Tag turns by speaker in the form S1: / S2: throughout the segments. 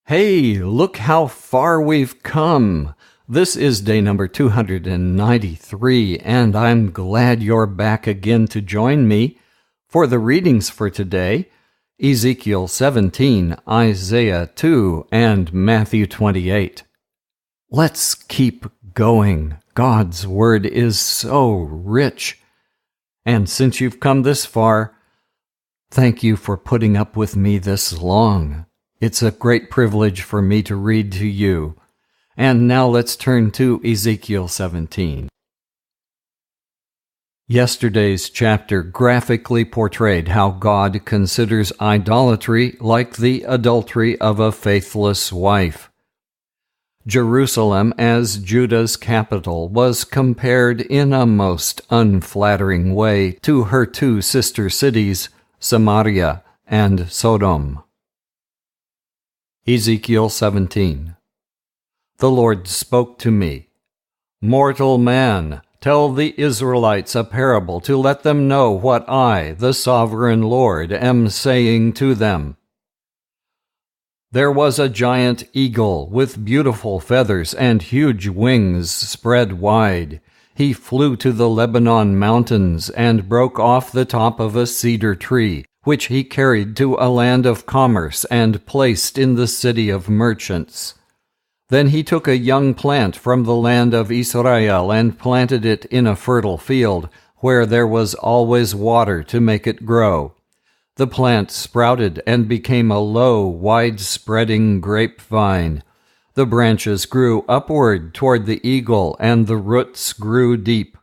S1: Hey, look how far we've come. This is day number 293, and I'm glad you're back again to join me for the readings for today, Ezekiel 17, Isaiah 2, and Matthew 28. Let's keep going. God's word is so rich. And since you've come this far, thank you for putting up with me this long. It's a great privilege for me to read to you. And now let's turn to Ezekiel 17. Yesterday's chapter graphically portrayed how God considers idolatry like the adultery of a faithless wife. Jerusalem, as Judah's capital, was compared in a most unflattering way to her two sister cities, Samaria and Sodom. Ezekiel 17. The Lord spoke to me, "Mortal man, tell the Israelites a parable to let them know what I, the sovereign Lord, am saying to them. There was a giant eagle with beautiful feathers and huge wings spread wide. He flew to the Lebanon mountains and broke off the top of a cedar tree, which he carried to a land of commerce and placed in the city of merchants. Then he took a young plant from the land of Israel and planted it in a fertile field, where there was always water to make it grow. The plant sprouted and became a low, wide-spreading grapevine. The branches grew upward toward the eagle, and the roots grew deep.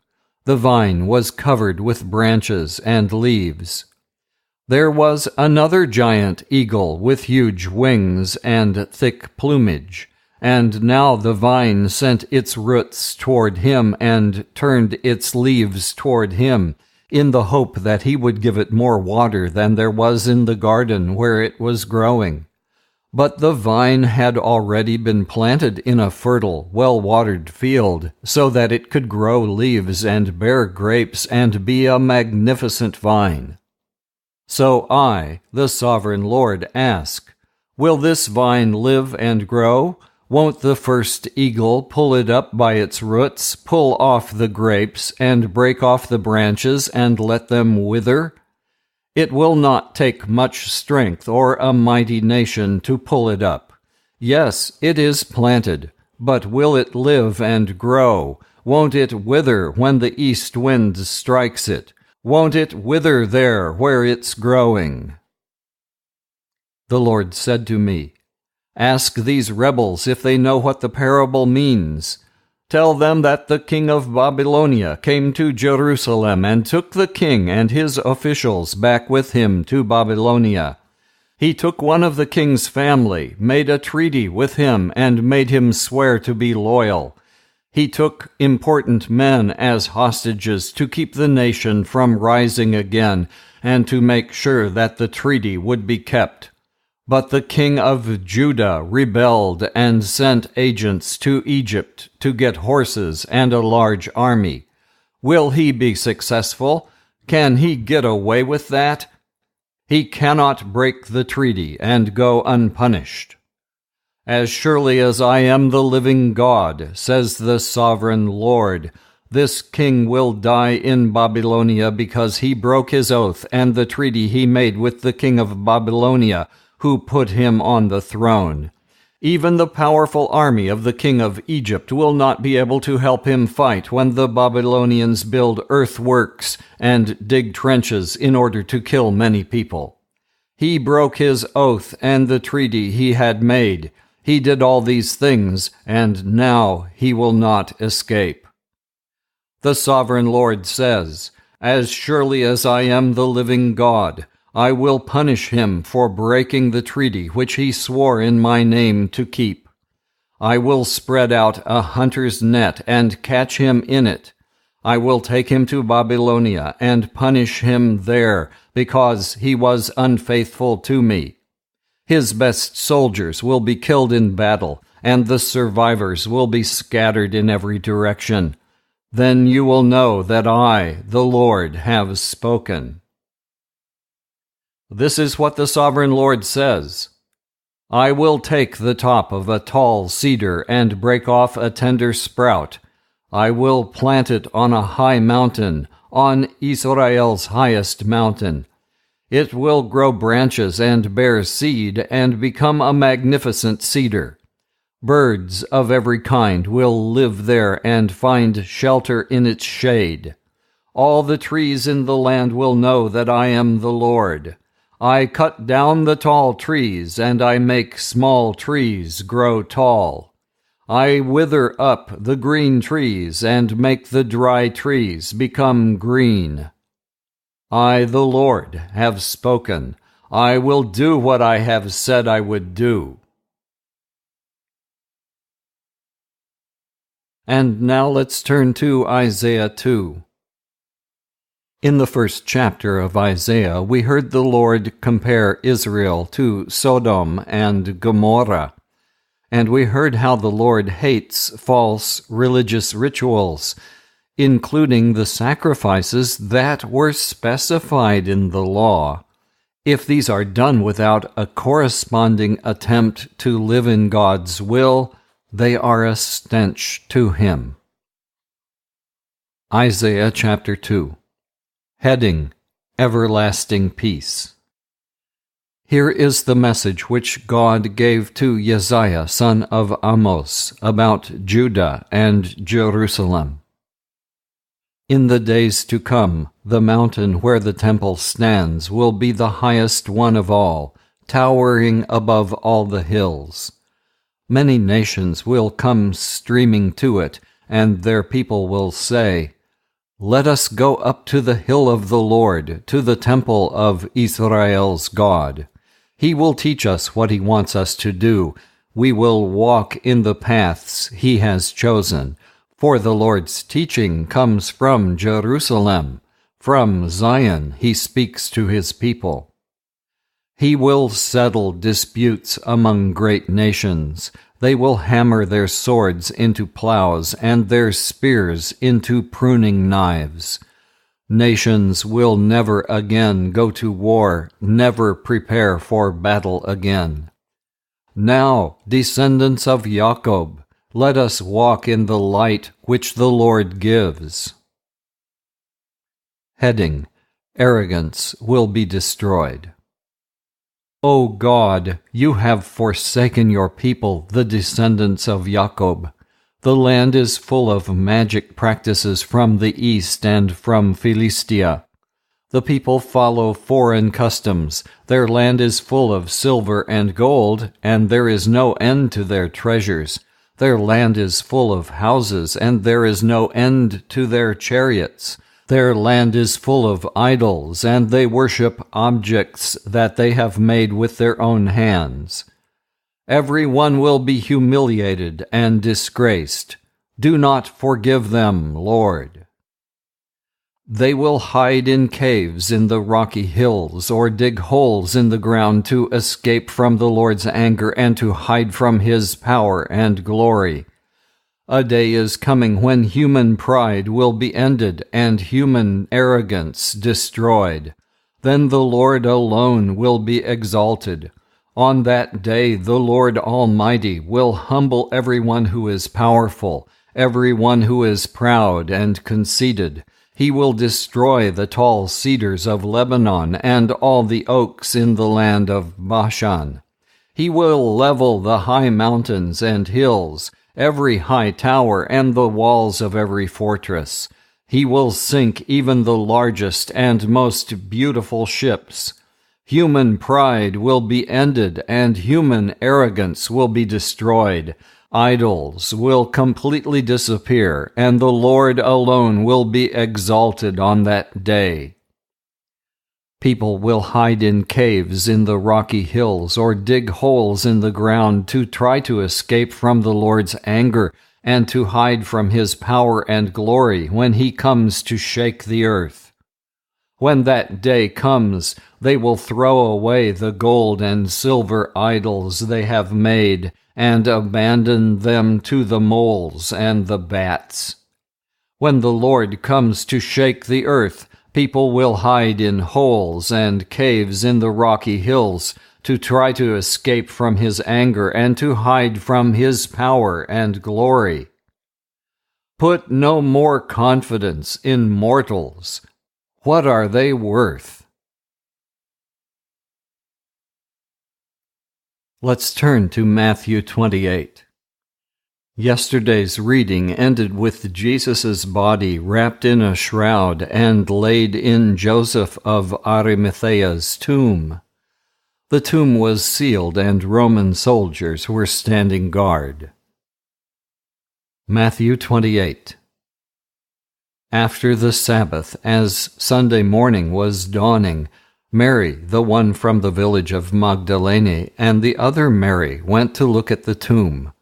S1: The vine was covered with branches and leaves. There was another giant eagle with huge wings and thick plumage, and now the vine sent its roots toward him and turned its leaves toward him, in the hope that he would give it more water than there was in the garden where it was growing. But the vine had already been planted in a fertile, well-watered field, so that it could grow leaves and bear grapes and be a magnificent vine. So I, the sovereign Lord, ask, will this vine live and grow? Won't the first eagle pull it up by its roots, pull off the grapes, and break off the branches and let them wither? It will not take much strength or a mighty nation to pull it up. Yes, it is planted, but will it live and grow? Won't it wither when the east wind strikes it? Won't it wither there where it's growing?" The Lord said to me, "Ask these rebels if they know what the parable means. Tell them that the king of Babylonia came to Jerusalem and took the king and his officials back with him to Babylonia. He took one of the king's family, made a treaty with him, and made him swear to be loyal. He took important men as hostages to keep the nation from rising again and to make sure that the treaty would be kept. But the king of Judah rebelled and sent agents to Egypt to get horses and a large army. Will he be successful? Can he get away with that? He cannot break the treaty and go unpunished. As surely as I am the living God, says the sovereign Lord, this king will die in Babylonia because he broke his oath and the treaty he made with the king of Babylonia, who put him on the throne. Even the powerful army of the king of Egypt will not be able to help him fight when the Babylonians build earthworks and dig trenches in order to kill many people. He broke his oath and the treaty he had made. He did all these things, and now he will not escape. The sovereign Lord says, "As surely as I am the living God, I will punish him for breaking the treaty which he swore in my name to keep. I will spread out a hunter's net and catch him in it. I will take him to Babylonia and punish him there, because he was unfaithful to me. His best soldiers will be killed in battle, and the survivors will be scattered in every direction. Then you will know that I, the Lord, have spoken." This is what the sovereign Lord says. I will take the top of a tall cedar and break off a tender sprout. I will plant it on a high mountain, on Israel's highest mountain. It will grow branches and bear seed and become a magnificent cedar. Birds of every kind will live there and find shelter in its shade. All the trees in the land will know that I am the Lord. I cut down the tall trees, and I make small trees grow tall. I wither up the green trees and make the dry trees become green. I, the Lord, have spoken. I will do what I have said I would do. And now let's turn to Isaiah.2. In the first chapter of Isaiah, we heard the Lord compare Israel to Sodom and Gomorrah, and we heard how the Lord hates false religious rituals, including the sacrifices that were specified in the law. If these are done without a corresponding attempt to live in God's will, they are a stench to Him. Isaiah chapter 2. Heading: Everlasting Peace. Here is the message which God gave to Uzziah, son of Amos, about Judah and Jerusalem. In the days to come, the mountain where the temple stands will be the highest one of all, towering above all the hills. Many nations will come streaming to it, and their people will say, "Let us go up to the hill of the Lord, to the temple of Israel's God. He will teach us what He wants us to do. We will walk in the paths He has chosen. For the Lord's teaching comes from Jerusalem. From Zion He speaks to His people. He will settle disputes among great nations. They will hammer their swords into plows and their spears into pruning knives. Nations will never again go to war, never prepare for battle again. Now, descendants of Jacob, let us walk in the light which the Lord gives." Heading: Arrogance will be destroyed. O God, you have forsaken your people, the descendants of Jacob. The land is full of magic practices from the east and from Philistia. The people follow foreign customs. Their land is full of silver and gold, and there is no end to their treasures. Their land is full of houses, and there is no end to their chariots. Their land is full of idols, and they worship objects that they have made with their own hands. Every one will be humiliated and disgraced. Do not forgive them, Lord. They will hide in caves in the rocky hills, or dig holes in the ground to escape from the Lord's anger and to hide from His power and glory. A day is coming when human pride will be ended and human arrogance destroyed. Then the Lord alone will be exalted. On that day the Lord Almighty will humble everyone who is powerful, everyone who is proud and conceited. He will destroy the tall cedars of Lebanon and all the oaks in the land of Bashan. He will level the high mountains and hills, every high tower and the walls of every fortress. He will sink even the largest and most beautiful ships. Human pride will be ended and human arrogance will be destroyed. Idols will completely disappear, and the Lord alone will be exalted on that day. People will hide in caves in the rocky hills or dig holes in the ground to try to escape from the Lord's anger and to hide from His power and glory when He comes to shake the earth. When that day comes, they will throw away the gold and silver idols they have made and abandon them to the moles and the bats. When the Lord comes to shake the earth, people will hide in holes and caves in the rocky hills to try to escape from his anger and to hide from his power and glory. Put no more confidence in mortals. What are they worth? Let's turn to Matthew 28. Yesterday's reading ended with Jesus' body wrapped in a shroud and laid in Joseph of Arimathea's tomb. The tomb was sealed and Roman soldiers were standing guard. Matthew 28. After the Sabbath, as Sunday morning was dawning, Mary, the one from the village of Magdalene, and the other Mary went to look at the tomb.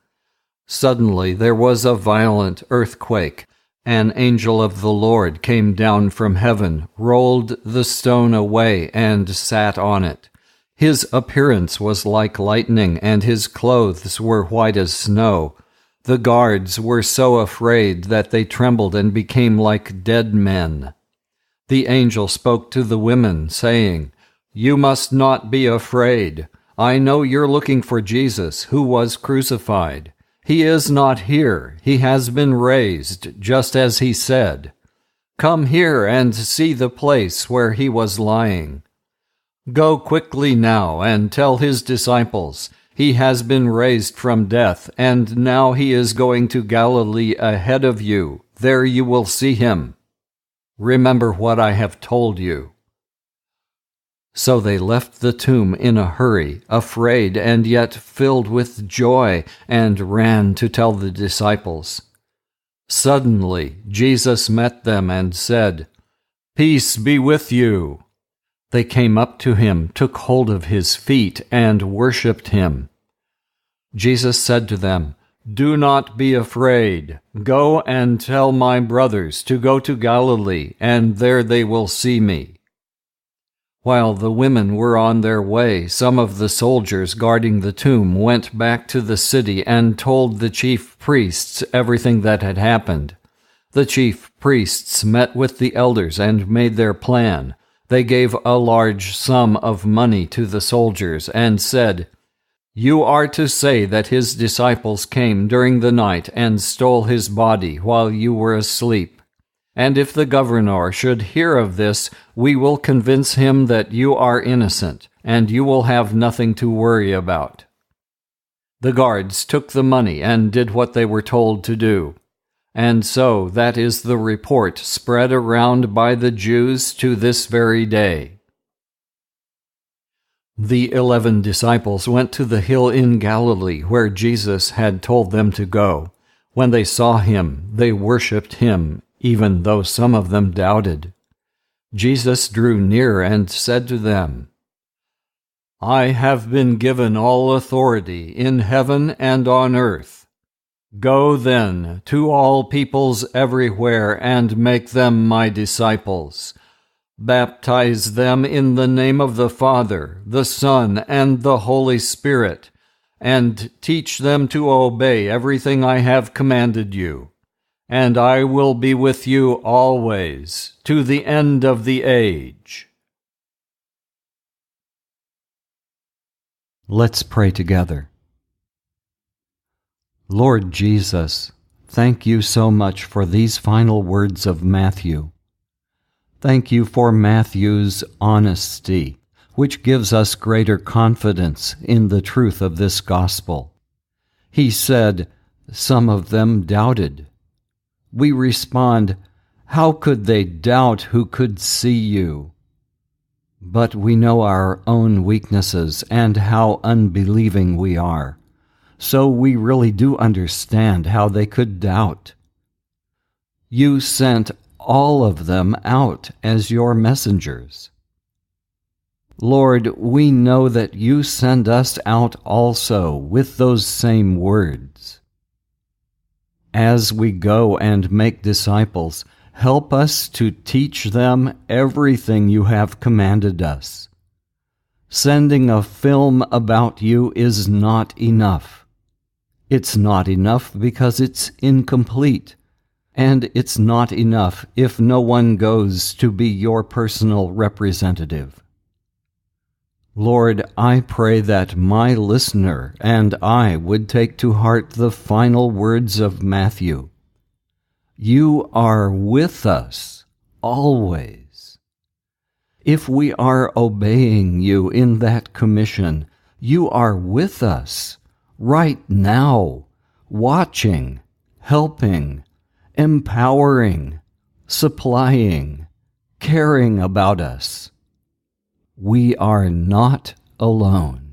S1: Suddenly there was a violent earthquake. An angel of the Lord came down from heaven, rolled the stone away, and sat on it. His appearance was like lightning, and his clothes were white as snow. The guards were so afraid that they trembled and became like dead men. The angel spoke to the women, saying, "You must not be afraid. I know you're looking for Jesus, who was crucified. He is not here. He has been raised, just as he said. Come here and see the place where he was lying. Go quickly now and tell his disciples, he has been raised from death, and now he is going to Galilee ahead of you. There you will see him. Remember what I have told you." So they left the tomb in a hurry, afraid and yet filled with joy, and ran to tell the disciples. Suddenly Jesus met them and said, "Peace be with you." They came up to him, took hold of his feet, and worshipped him. Jesus said to them, "Do not be afraid. Go and tell my brothers to go to Galilee, and there they will see me." While the women were on their way, some of the soldiers guarding the tomb went back to the city and told the chief priests everything that had happened. The chief priests met with the elders and made their plan. They gave a large sum of money to the soldiers and said, "You are to say that his disciples came during the night and stole his body while you were asleep. And if the governor should hear of this, we will convince him that you are innocent, and you will have nothing to worry about." The guards took the money and did what they were told to do. And so that is the report spread around by the Jews to this very day. The 11 disciples went to the hill in Galilee where Jesus had told them to go. When they saw him, they worshipped him, even though some of them doubted. Jesus drew near and said to them, "I have been given all authority in heaven and on earth. Go then to all peoples everywhere and make them my disciples. Baptize them in the name of the Father, the Son, and the Holy Spirit, and teach them to obey everything I have commanded you. And I will be with you always, to the end of the age." Let's pray together. Lord Jesus, thank you so much for these final words of Matthew. Thank you for Matthew's honesty, which gives us greater confidence in the truth of this gospel. He said, "Some of them doubted." We respond, "How could they doubt who could see you?" But we know our own weaknesses and how unbelieving we are, so we really do understand how they could doubt. You sent all of them out as your messengers. Lord, we know that you send us out also with those same words. As we go and make disciples, help us to teach them everything you have commanded us. Sending a film about you is not enough. It's not enough because it's incomplete, and it's not enough if no one goes to be your personal representative. Lord, I pray that my listener and I would take to heart the final words of Matthew. You are with us always. If we are obeying you in that commission, you are with us right now, watching, helping, empowering, supplying, caring about us. We are not alone.